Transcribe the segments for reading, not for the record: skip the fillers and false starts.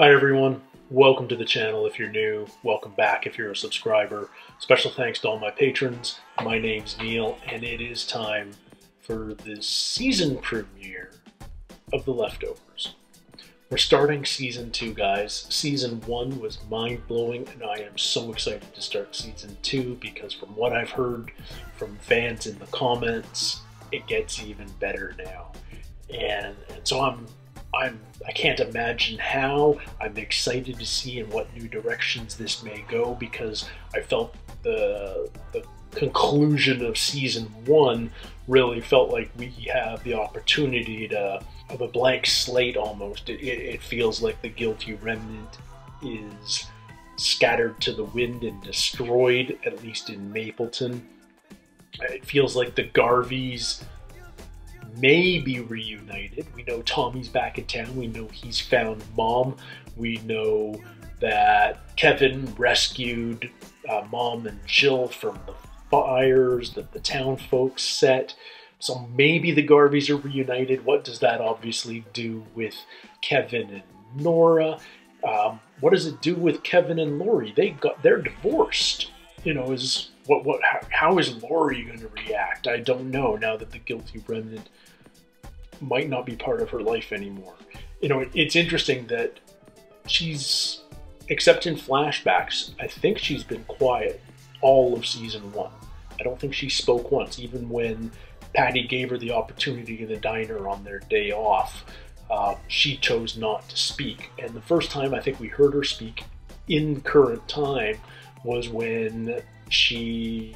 Hi everyone, welcome to the channel if you're new, welcome back if you're a subscriber. Special thanks to all my patrons. My name's Neil and it is time for the season premiere of The Leftovers. We're starting season 2, guys. Season 1 was mind-blowing and I am so excited to start season 2 because from what I've heard from fans in the comments, it gets even better now. And so I can't imagine how. I'm excited to see in what new directions this may go because I felt the conclusion of season 1 really felt like we have the opportunity to have a blank slate almost. It feels like the guilty remnant is scattered to the wind and destroyed, at least in Mapleton. It feels like the Garveys may be reunited. We know Tommy's back in town. We know he's found Mom. We know that Kevin rescued Mom and Jill from the fires that the town folks set. So maybe the Garveys are reunited. What does that obviously do with Kevin and Nora? What does it do with Kevin and Lori? They're divorced. You know, how is Lori going to react? I don't know now that the guilty remnant might not be part of her life anymore. You know, it's interesting that she's, except in flashbacks, I think she's been quiet all of season 1. I don't think she spoke once, even when Patty gave her the opportunity in the diner on their day off. She chose not to speak. And the first time I think we heard her speak in current time was when she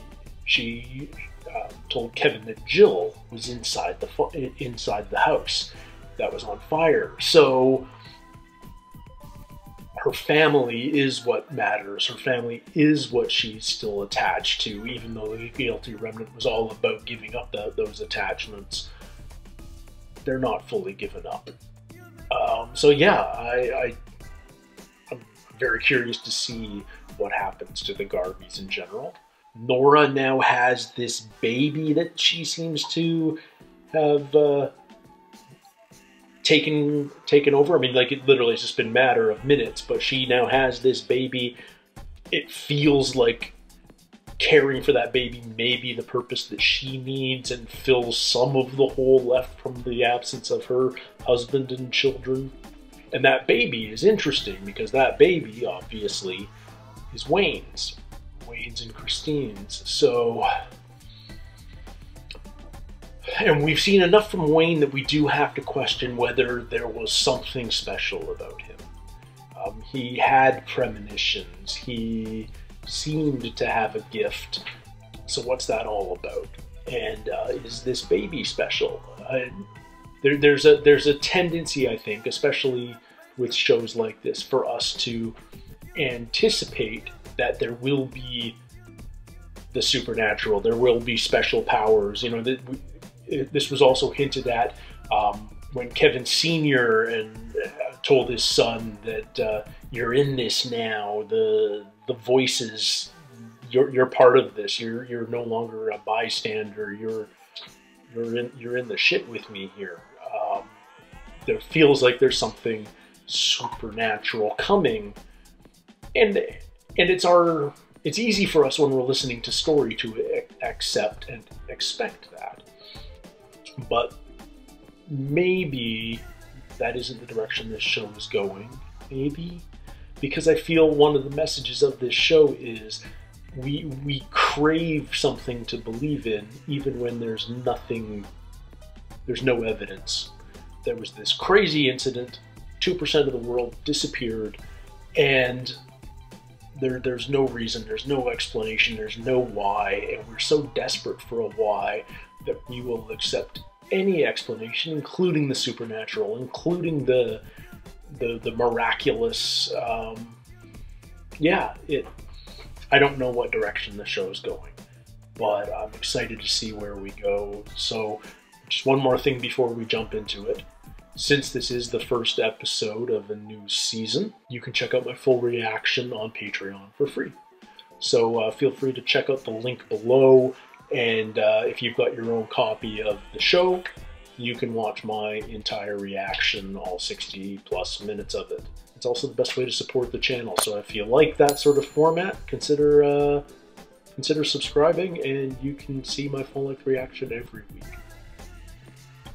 told Kevin that Jill was inside the house that was on fire. So her family is what matters. Her family is what she's still attached to, even though the guilty remnant was all about giving up those attachments. They're not fully given up. So yeah, I'm very curious to see what happens to the Garveys in general. Nora now has this baby that she seems to have taken over. I mean, like, it literally has just been a matter of minutes, but she now has this baby. It feels like caring for that baby may be the purpose that she needs and fills some of the hole left from the absence of her husband and children. And that baby is interesting because that baby, obviously, is Wayne's and Christine's. So, and we've seen enough from Wayne that we do have to question whether there was something special about him. He had premonitions. He seemed to have a gift. So what's that all about? And is this baby special? There's a tendency, I think, especially with shows like this, for us to anticipate that there will be the supernatural, there will be special powers. You know, this was also hinted at when Kevin Sr. Told his son that you're in this now. The voices, you're part of this. You're no longer a bystander. You're in the shit with me here. There feels like there's something supernatural coming, and it's easy for us when we're listening to story to accept and expect that. But maybe that isn't the direction this show is going. Maybe. Because I feel one of the messages of this show is we crave something to believe in even when there's no evidence. There was this crazy incident, 2% of the world disappeared, and there's no reason, there's no explanation, there's no why, and we're so desperate for a why that we will accept any explanation, including the supernatural, including the miraculous. I don't know what direction the show is going, but I'm excited to see where we go. So just one more thing before we jump into it. Since this is the first episode of a new season, you can check out my full reaction on Patreon for free. So feel free to check out the link below, and if you've got your own copy of the show, you can watch my entire reaction, all 60 plus minutes of it. it's also the best way to support the channel. So if you like that sort of format, consider subscribing, and you can see my full-length reaction every week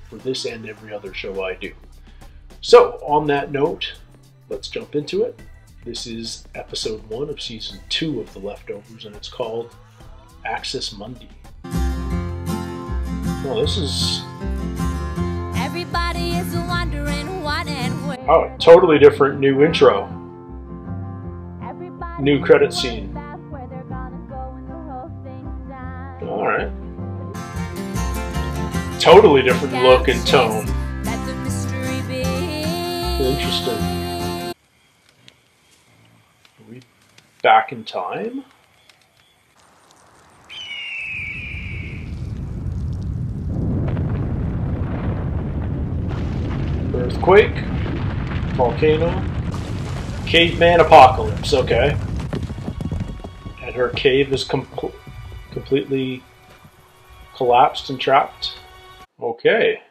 for this and every other show I do. So on that note, let's jump into it. This is episode 1 of season 2 of The Leftovers, and it's called Access Mundi. Well, this is... Everybody is wondering what and where. Oh, totally different new intro. New credit scene. Alright. Totally different look and tone. Interesting. Are we back in time? Earthquake, volcano, caveman apocalypse, okay. And her cave is completely collapsed and trapped. Okay.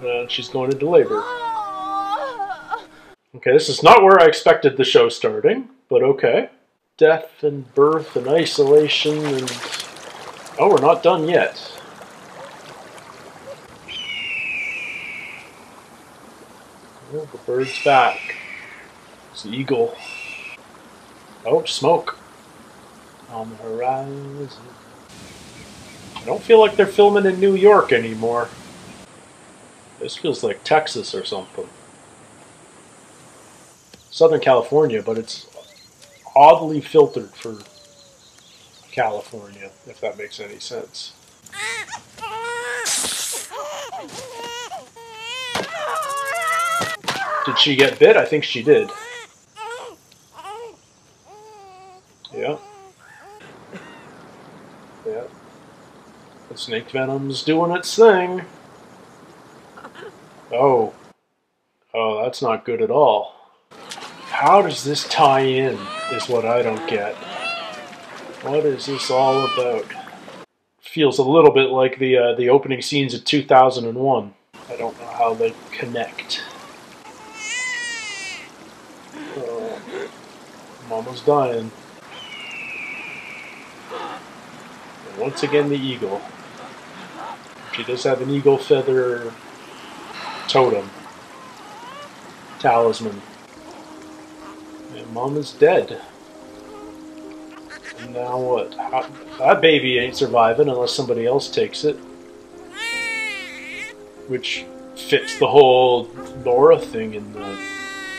And she's going into labor. Okay, this is not where I expected the show starting, but okay. Death and birth and isolation and... Oh, we're not done yet. Oh, the bird's back. It's the eagle. Oh, smoke. On the horizon. I don't feel like they're filming in New York anymore. This feels like Texas or something. Southern California, but it's oddly filtered for California, if that makes any sense. Did she get bit? I think she did. Yeah. Yeah. The snake venom's doing its thing. Oh. Oh, that's not good at all. How does this tie in, is what I don't get. What is this all about? Feels a little bit like the opening scenes of 2001. I don't know how they connect. Mama's dying. And once again, the eagle. She does have an eagle feather totem. Talisman. And Mama's dead. And now what? That baby ain't surviving unless somebody else takes it. Which fits the whole Nora thing in the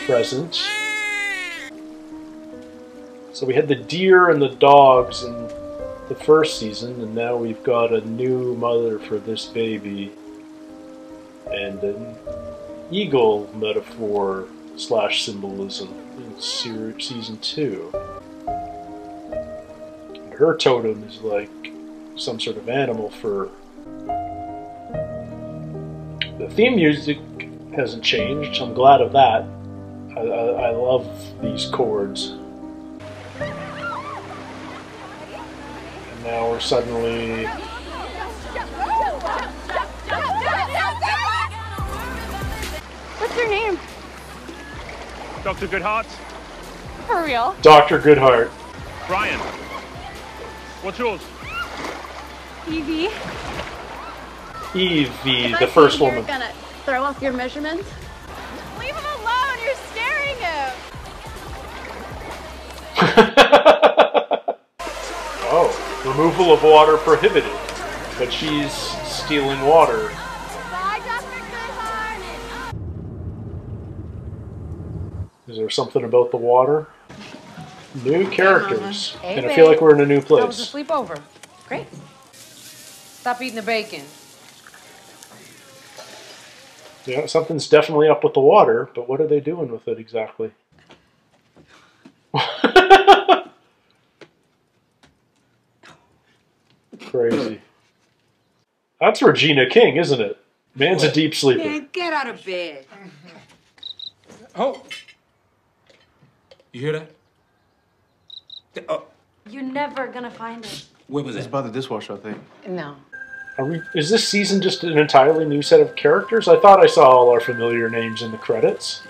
present. So we had the deer and the dogs in the first season, and now we've got a new mother for this baby. And an eagle metaphor / symbolism in season 2. And her totem is like some sort of animal fur. The theme music hasn't changed. I'm glad of that. I love these chords. And now we're suddenly... What's your name? Dr. Goodhart. For real? Dr. Goodhart. Brian. What's yours? Evie. Evie, the first woman. You're gonna throw off your measurements? Leave him alone, you're scaring him! Oh, removal of water prohibited. But she's stealing water. Bye, Dr. Goodhart! Is there something about the water? New characters. Hey, and I feel like we're in a new That was a place. sleepover. Great. Stop eating the bacon. Yeah, something's definitely up with the water, but what are they doing with it exactly? Crazy. That's Regina King, isn't it? Man's a deep sleeper. Man, get out of bed. Oh! You hear that? Oh, You're never gonna find it. where was It's that? by the dishwasher, I think. No. Is this season just an entirely new set of characters? I thought I saw all our familiar names in the credits.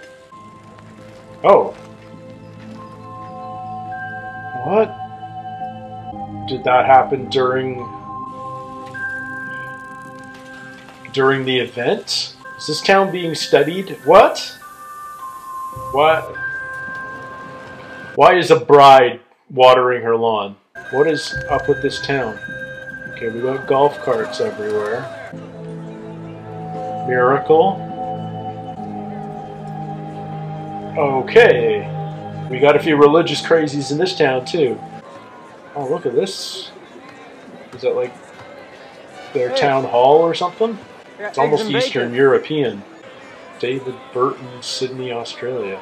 Oh. What? Did that happen during the event? Is this town being studied? What? What? Why is a bride watering her lawn? What is up with this town? Okay, we got golf carts everywhere. Miracle. Okay. We got a few religious crazies in this town, too. Oh, look at this. Is that like their town hall or something? It's almost Eastern European. David Burton, Sydney, Australia.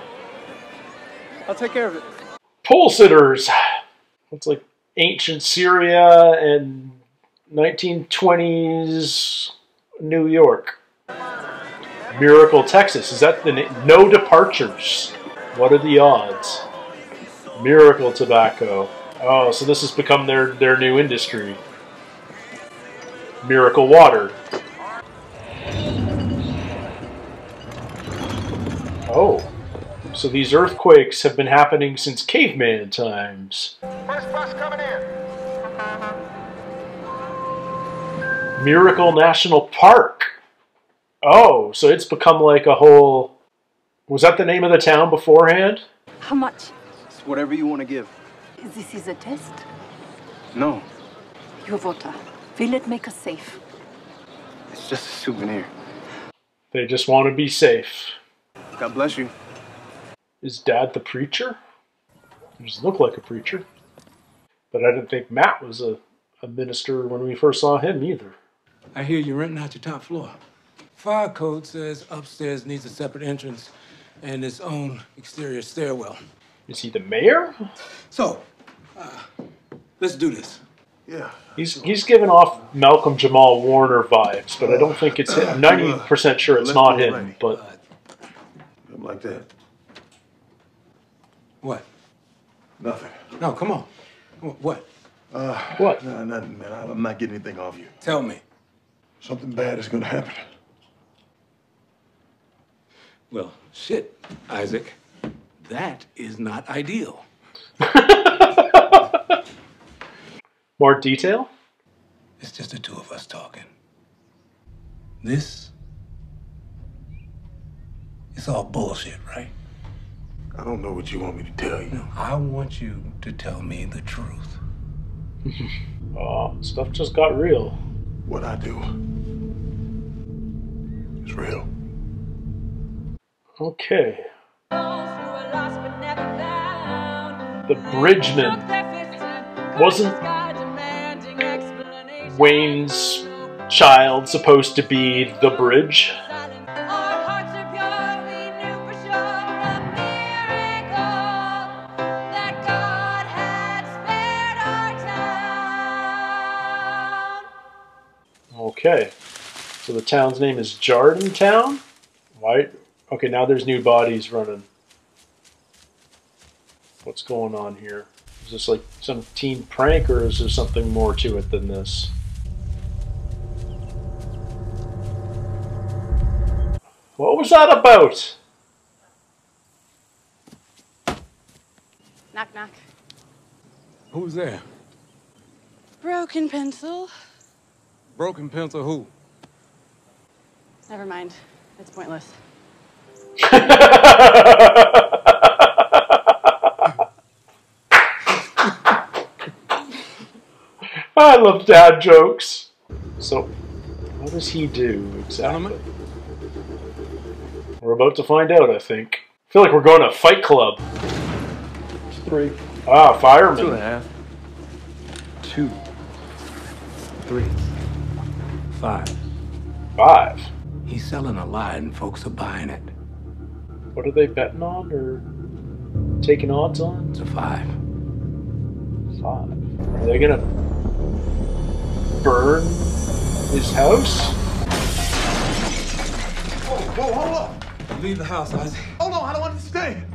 I'll take care of it. Pole sitters. It's like ancient Syria and 1920s New York. Miracle, Texas. Is that the name? No departures. What are the odds? Miracle Tobacco. Oh, so this has become their new industry. Miracle Water. Oh. So these earthquakes have been happening since caveman times. First bus coming in. Miracle National Park. Oh, so it's become like a whole... Was that the name of the town beforehand? How much? It's whatever you want to give. This is a test. No, Your voter. Will it make us safe? it's just a souvenir. They just want to be safe. God bless you. Is Dad the preacher? He doesn't look like a preacher. But I didn't think Matt was a minister when we first saw him either. I hear you're renting out your top floor. Fire code says upstairs needs a separate entrance and its own exterior stairwell. Is he the mayor? So, let's do this. Yeah. He's giving off Malcolm Jamal Warner vibes, but I don't think it's him. I'm 90% sure it's not him, but... Something like that. What? Nothing. No, come on. What? What? Nah, nothing, man. I'm not getting anything off you. Tell me. Something bad is gonna happen. Well, shit, Isaac. That is not ideal. More detail? It's just the two of us talking. This is all bullshit, right? I don't know what you want me to tell you. No, I want you to tell me the truth. Oh, stuff just got real. What I do is real. Okay. The Bridgeman. Wasn't Wayne's child supposed to be the bridge? Okay, so the town's name is Jardentown? Why? Okay, now there's new bodies running. What's going on here? Is this like some teen prank, or is there something more to it than this? What was that about? Knock, knock. Who's there? Broken pencil. Broken pencil who? Never mind. It's pointless. I love dad jokes. So, what does he do exactly? We're about to find out, I think. I feel like we're going to Fight Club. 3. Ah, fireman. 2.5. 2. 3. 5. 5. He's selling a lie and folks are buying it. What are they betting on or taking odds on? It's a 5. 5. Are they gonna burn his house? Whoa, hold up. Leave the house, Isaac. Hold on, I don't understand.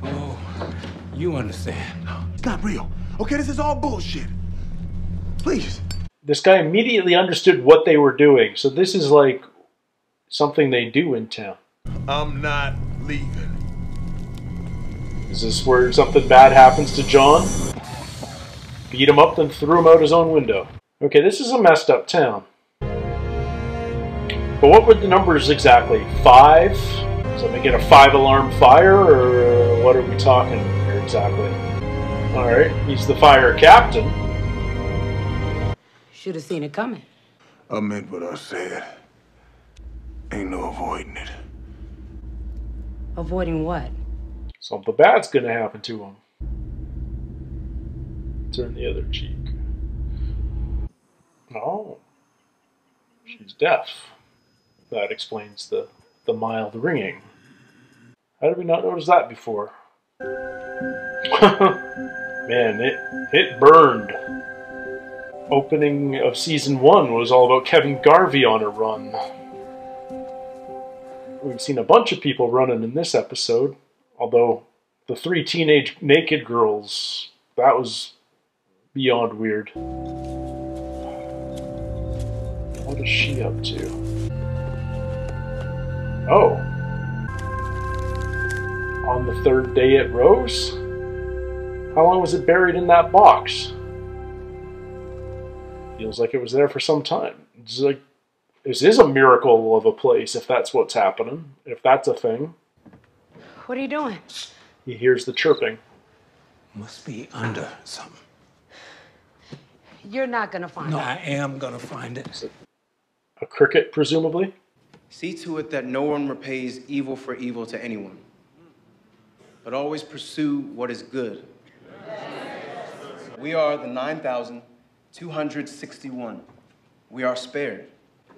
Oh, you understand. It's not real. Okay, this is all bullshit. Please. This guy immediately understood what they were doing. So this is like something they do in town. I'm not leaving. Is this where something bad happens to John? Beat him up, then threw him out his own window. Okay, this is a messed up town. But what were the numbers exactly? 5? So they get a 5-alarm fire, or what are we talking here exactly? Alright, he's the fire captain. Should have seen it coming. I meant what I said. Ain't no avoiding it. Avoiding what? Something bad's gonna happen to him. Turn the other cheek. Oh. She's deaf. That explains the mild ringing. How did we not notice that before? Man, it burned. Opening of season 1 was all about Kevin Garvey on a run. We've seen a bunch of people running in this episode, although the 3 teenage naked girls, that was beyond weird. What is she up to? Oh. On the 3rd day it rose? How long was it buried in that box? Feels like it was there for some time. It's like, this is a miracle of a place, if that's what's happening. If that's a thing. What are you doing? He hears the chirping. Must be under something. You're not gonna find it. No, I am gonna find it. A cricket, presumably? See to it that no one repays evil for evil to anyone, but always pursue what is good. We are the 9,261. We are spared.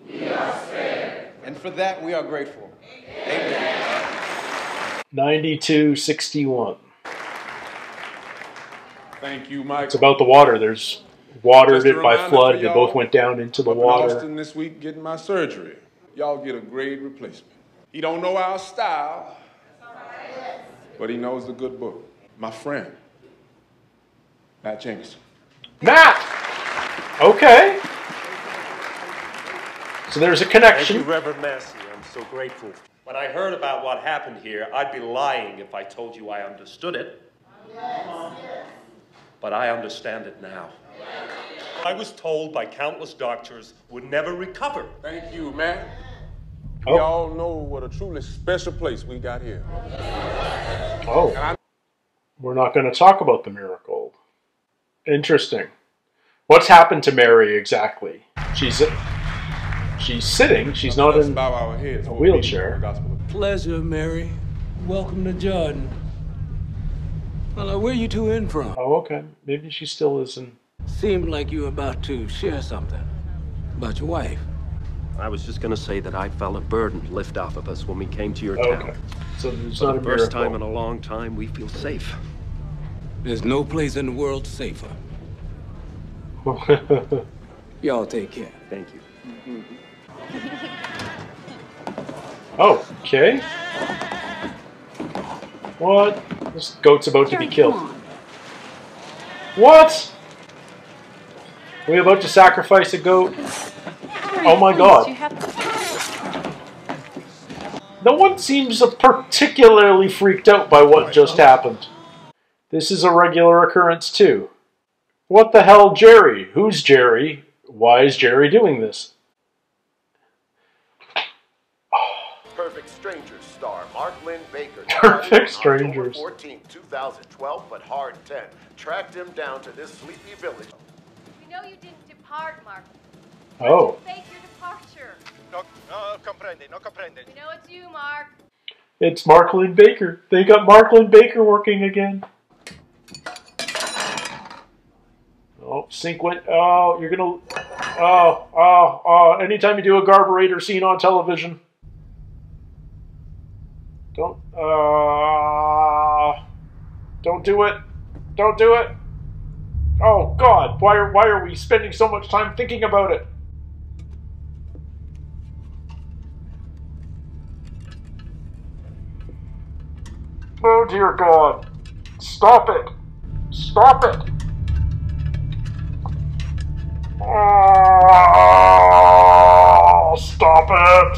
We are spared. And for that, we are grateful. Amen. 9261. Thank you, Mike. It's about the water. There's watered it by flood. They y'all, both went down into the up in water. Austin this week getting my surgery. Y'all get a great replacement. He don't know our style, but he knows the good book. My friend, Matt Jameson. Matt! Okay. So there's a connection. Thank you, Reverend Massey. I'm so grateful. When I heard about what happened here, I'd be lying if I told you I understood it. But I understand it now. I was told by countless doctors would never recover. Thank you, man. We all know what a truly special place we got here. Oh. We're not going to talk about the miracle. Interesting. What's happened to Mary exactly? She's sitting. She's not in a wheelchair. Pleasure, Mary. Welcome to Jordan. Well, where you two in from? Oh, okay. Maybe she still isn't. Seemed like you were about to share something about your wife. I was just going to say that I felt a burden lift off of us when we came to your town. So there's For not the a first miracle. time in a long time, we feel safe. There's no place in the world safer. Y'all take care. Thank you. Oh, okay. What? This goat's about to be killed. What? Are we about to sacrifice a goat? Oh my god. No one seems particularly freaked out by what just happened. This is a regular occurrence too. What the hell, Jerry? Who's Jerry? Why is Jerry doing this? Perfect Strangers star Mark Lynn Baker. Perfect Strangers. October 14, 2012, but hard 10. Tracked him down to this sleepy village. We know you didn't depart, Mark. Oh. Fake your departure. No comprende, no comprende. We know it's you, Mark. It's Mark Lynn Baker. They got Mark Lynn Baker working again. Oh, sync went. Oh, you're gonna. Oh. Anytime you do a Garburator scene on television. Don't do it. Don't do it. Oh God, why are we spending so much time thinking about it? Oh dear God. Stop it. Stop it. Oh, stop it.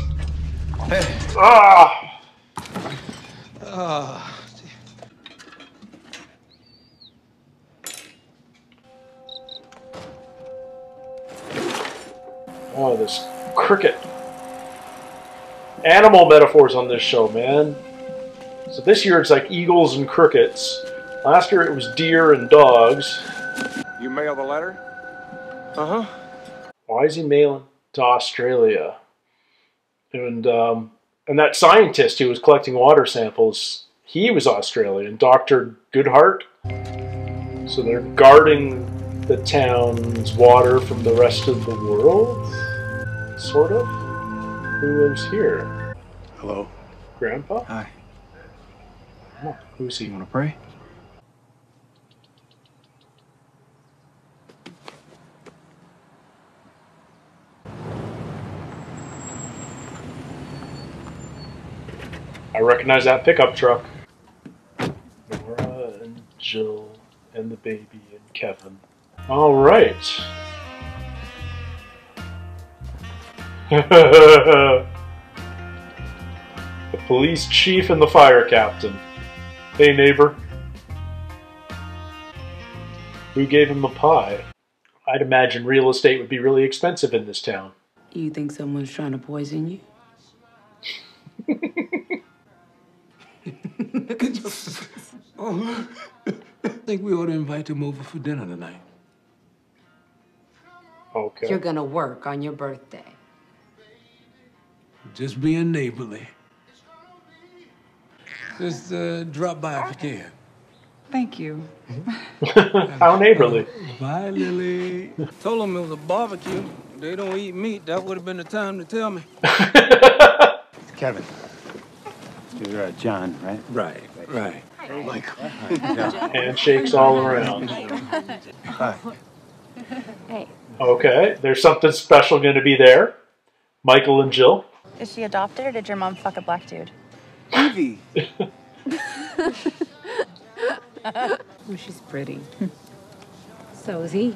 Oh, this cricket. Animal metaphors on this show, man. So this year it's like eagles and crickets. Last year it was deer and dogs. You mail the letter? Uh-huh. Why is he mailing to Australia? And that scientist who was collecting water samples, he was Australian, Dr. Goodhart. So they're guarding the town's water from the rest of the world? Sort of? Who lives here? Hello. Grandpa? Hi. Oh, who's he? You want to pray? I recognize that pickup truck. Nora and Jill and the baby and Kevin. All right. The police chief and the fire captain. Hey, neighbor. Who gave him a pie? I'd imagine real estate would be really expensive in this town. You think someone's trying to poison you? Oh, I think we ought to invite him over for dinner tonight. Okay. You're gonna work on your birthday. Just being neighborly. Just drop by if you can. Thank you. How neighborly. Bye, Lily. Told them it was a barbecue. They don't eat meat. That would have been the time to tell me. Kevin. You're John, right? Right. Oh, Michael. Handshakes all around. Hi. Hey. Okay, there's something special going to be there. Michael and Jill. Is she adopted or did your mom fuck a black dude? Evie. Oh, she's pretty. So is he.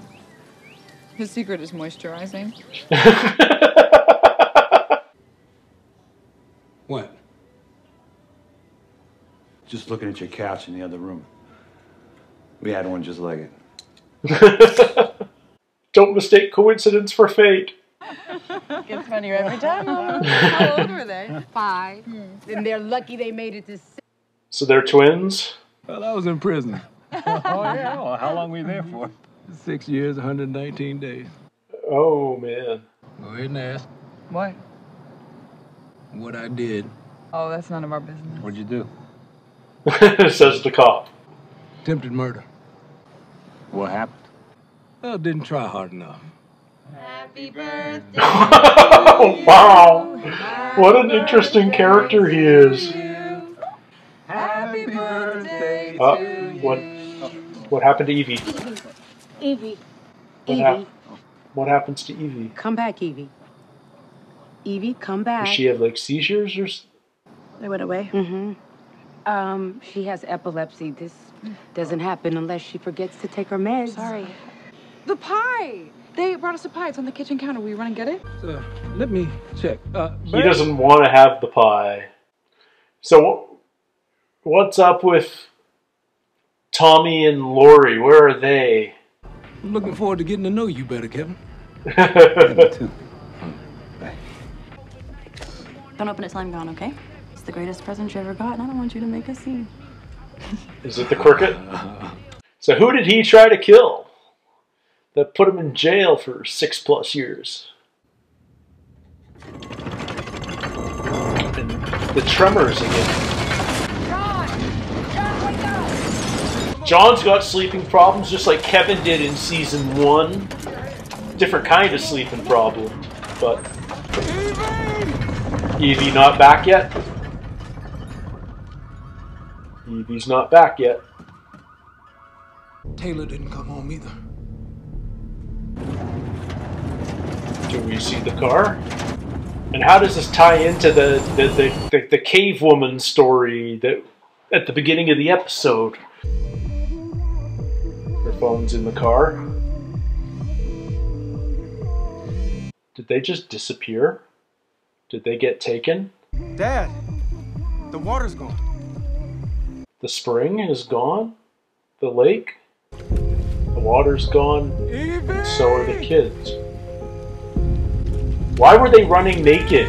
His secret is moisturizing. What? Just looking at your couch in the other room. We had one just like it. Don't mistake coincidence for fate. Gets funnier every time. How old were they? 5. And they're lucky they made it to 6. So they're twins? Well, I was in prison. Oh, yeah? Well, how long were you there for? 6 years, 119 days. Oh, man. Go ahead and ask What? what I did. Oh, that's none of our business. What'd you do? Says the cop. Attempted murder. What happened? Well, didn't try hard enough. Happy birthday. Oh, wow. What an interesting character he is. Happy birthday What happened to Evie? Evie. What happens to Evie? Come back, Evie. Evie, come back. Does she have like seizures or? They went away. Mm-hmm. She has epilepsy. This doesn't happen unless she forgets to take her meds. Sorry. The pie! They brought us a pie. It's on the kitchen counter. Will you run and get it? Let me check. He doesn't want to have the pie. So what's up with Tommy and Lori? Where are they? I'm looking forward to getting to know you better, Kevin. Me too. Don't open it till I'm gone, okay? It's the greatest present you ever got, and I don't want you to make a scene. Is it the cricket? So who did he try to kill? That put him in jail for 6+ years. And the tremors again. John's got sleeping problems just like Kevin did in season 1. Different kind of sleeping problem, but Evie not back yet? Evie's not back yet. Taylor didn't come home either. Do we see the car? And how does this tie into the cave woman story that at the beginning of the episode? Her phone's in the car. Did they just disappear? Did they get taken? Dad, the water's gone. The spring is gone? The lake? The water's gone? And so are the kids. Why were they running naked?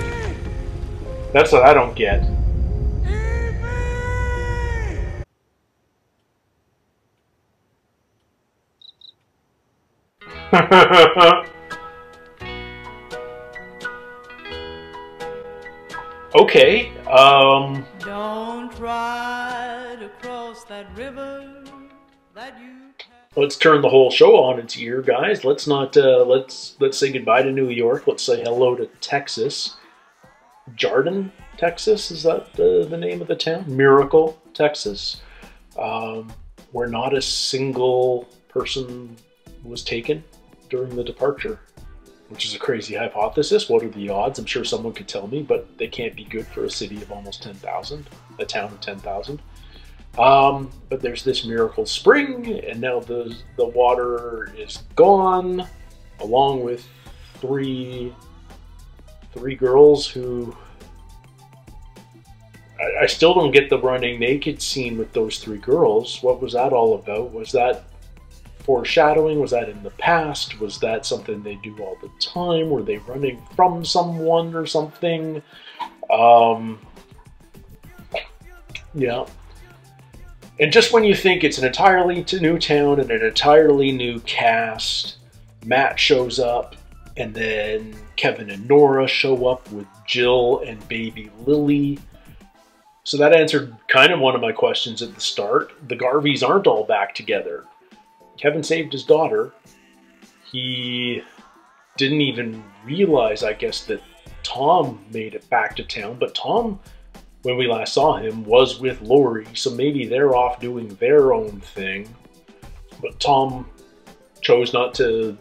That's what I don't get. Okay, Don't try to cross that river that you let's turn the whole show on its ear, guys. Let's not let's say goodbye to New York. Let's say hello to Texas. Jardin, Texas, is that the name of the town? Miracle, Texas. Where not a single person was taken during the departure, which is a crazy hypothesis. What are the odds? I'm sure someone could tell me, but they can't be good for a city of almost 10,000, a town of 10,000. But there's this miracle spring, and now the water is gone, along with three girls who... I still don't get the running naked scene with those three girls. What was that all about? Was that foreshadowing? Was that in the past? Was that something they do all the time? Were they running from someone or something? Yeah. And just when you think it's an entirely new town and an entirely new cast, Matt shows up, and then Kevin and Nora show up with Jill and baby Lily. So that answered kind of one of my questions at the start. The Garveys aren't all back together. Kevin saved his daughter. He didn't even realize, I guess, that Tom made it back to town. But Tom, when we last saw him, was with Lori. So maybe they're off doing their own thing. But Tom chose not to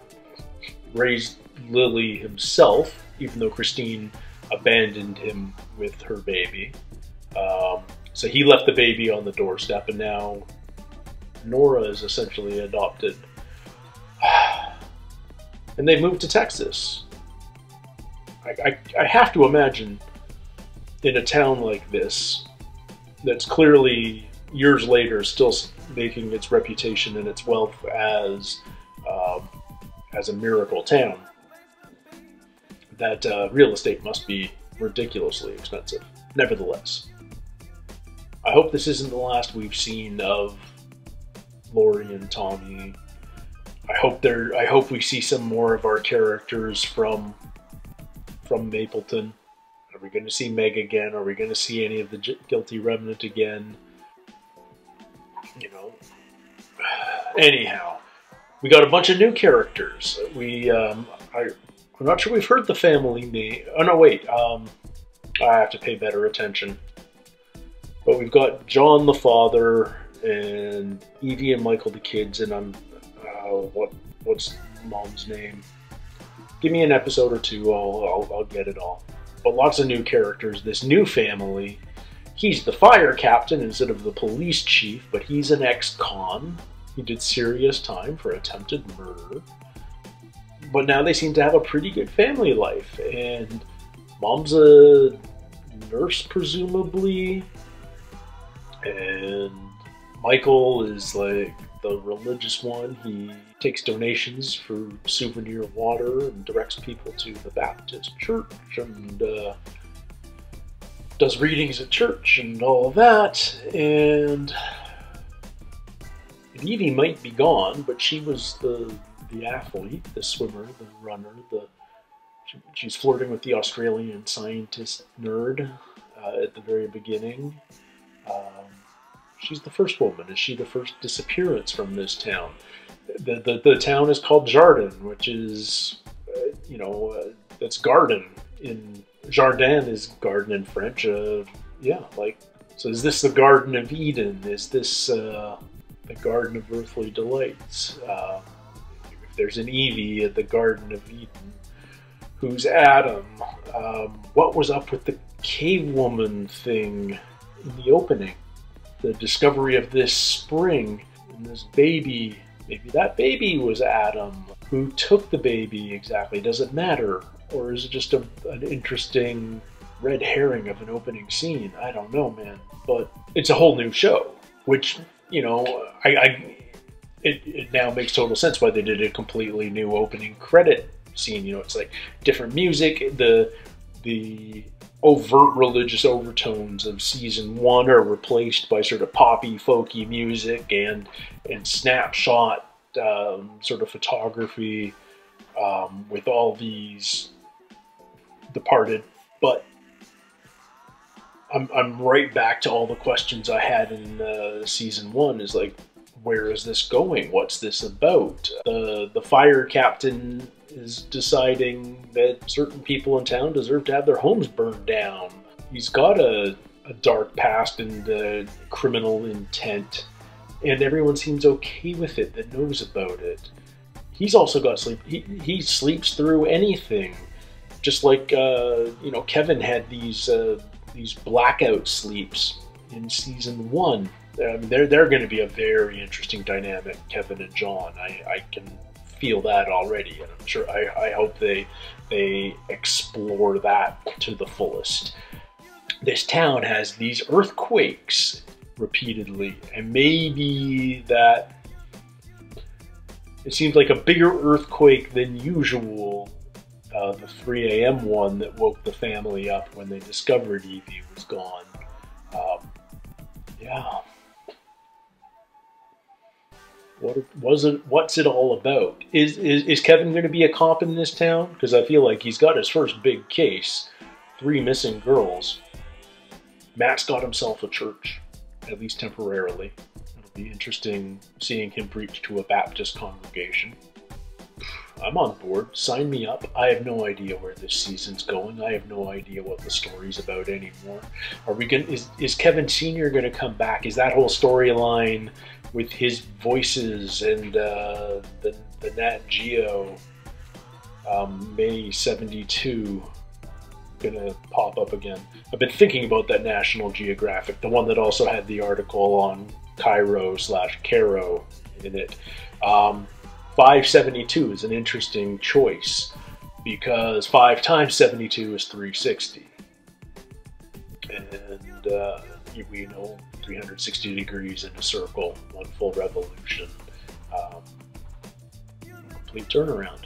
raise Lily himself, even though Christine abandoned him with her baby. So he left the baby on the doorstep, and now Nora is essentially adopted. And they moved to Texas. I have to imagine in a town like this, that's clearly years later still making its reputation and its wealth as a miracle town, that real estate must be ridiculously expensive. Nevertheless, I hope this isn't the last we've seen of Lori and Tommy. I hope we see some more of our characters from Mapleton. Are we going to see Meg again? Are we going to see any of the Guilty Remnant again? You know. Anyhow, we got a bunch of new characters. I'm not sure we've heard the family name. Oh no, wait. I have to pay better attention. But we've got John the father and Evie and Michael the kids, and what's mom's name? Give me an episode or two, I'll get it all. But lots of new characters. This new family. He's the fire captain instead of the police chief, but he's an ex-con. He did serious time for attempted murder. But now they seem to have a pretty good family life, and mom's a nurse, presumably. And Michael is like the religious one. He takes donations for souvenir water and directs people to the Baptist church and does readings at church and all of that. And Evie might be gone, but she was the athlete, the swimmer, the runner. She's flirting with the Australian scientist nerd at the very beginning. She's the first woman. Is she the first disappearance from this town? The town is called Jardin, which is, that's garden. In Jardin is garden in French. Yeah, like, so is this the Garden of Eden? Is this the Garden of Earthly Delights? If there's an Evie at the Garden of Eden, who's Adam? What was up with the cave woman thing in the opening? The discovery of this spring and this baby. Maybe that baby was Adam. Who took the baby exactly? Does it matter? Or is it just an interesting red herring of an opening scene? I don't know, man. But it's a whole new show, which, it now makes total sense why they did a completely new opening credit seen. You know, it's like different music. The overt religious overtones of season 1 are replaced by sort of poppy, folky music and snapshot sort of photography with all these departed. But I'm right back to all the questions I had in season 1. Is like, where is this going? What's this about? The fire captain is deciding that certain people in town deserve to have their homes burned down. He's got a dark past and criminal intent, and everyone seems okay with it that knows about it. He's also got sleep. He sleeps through anything, just like you know, Kevin had these blackout sleeps in season 1. I mean, they're going to be a very interesting dynamic, Kevin and John. I can feel that already, and I'm sure I hope they explore that to the fullest. This town has these earthquakes repeatedly, and maybe that it seems like a bigger earthquake than usual. The 3 a.m. one that woke the family up when they discovered Evie was gone. Yeah. What's it all about? Is Kevin going to be a cop in this town? Because I feel like he's got his first big case. 3 missing girls. Matt's got himself a church, at least temporarily. It'll be interesting seeing him preach to a Baptist congregation. I'm on board. Sign me up. I have no idea where this season's going. I have no idea what the story's about anymore. Are we going? Is Kevin Sr. going to come back? Is that whole storyline with his voices and the Nat Geo May 72 gonna pop up again? I've been thinking about that National Geographic, the one that also had the article on Cairo/Caro in it. 572 is an interesting choice because 5 times 72 is 360, and we know 360 degrees in a circle, 1 full revolution, complete turnaround.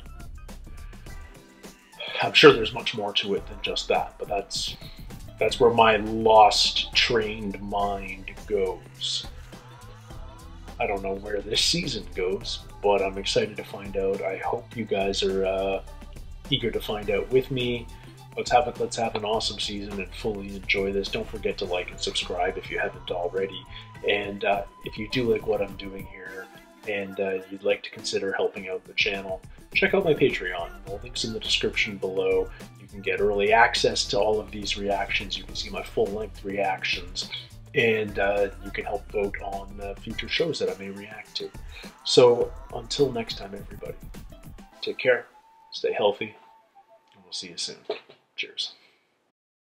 I'm sure there's much more to it than just that, but that's where my lost, trained mind goes. I don't know where this season goes, but I'm excited to find out. I hope you guys are eager to find out with me. Let's have an awesome season and fully enjoy this. Don't forget to like and subscribe if you haven't already. And if you do like what I'm doing here and you'd like to consider helping out the channel, check out my Patreon. The link's in the description below. You can get early access to all of these reactions. You can see my full-length reactions. And you can help vote on future shows that I may react to. So until next time, everybody, take care, stay healthy, and we'll see you soon. Cheers.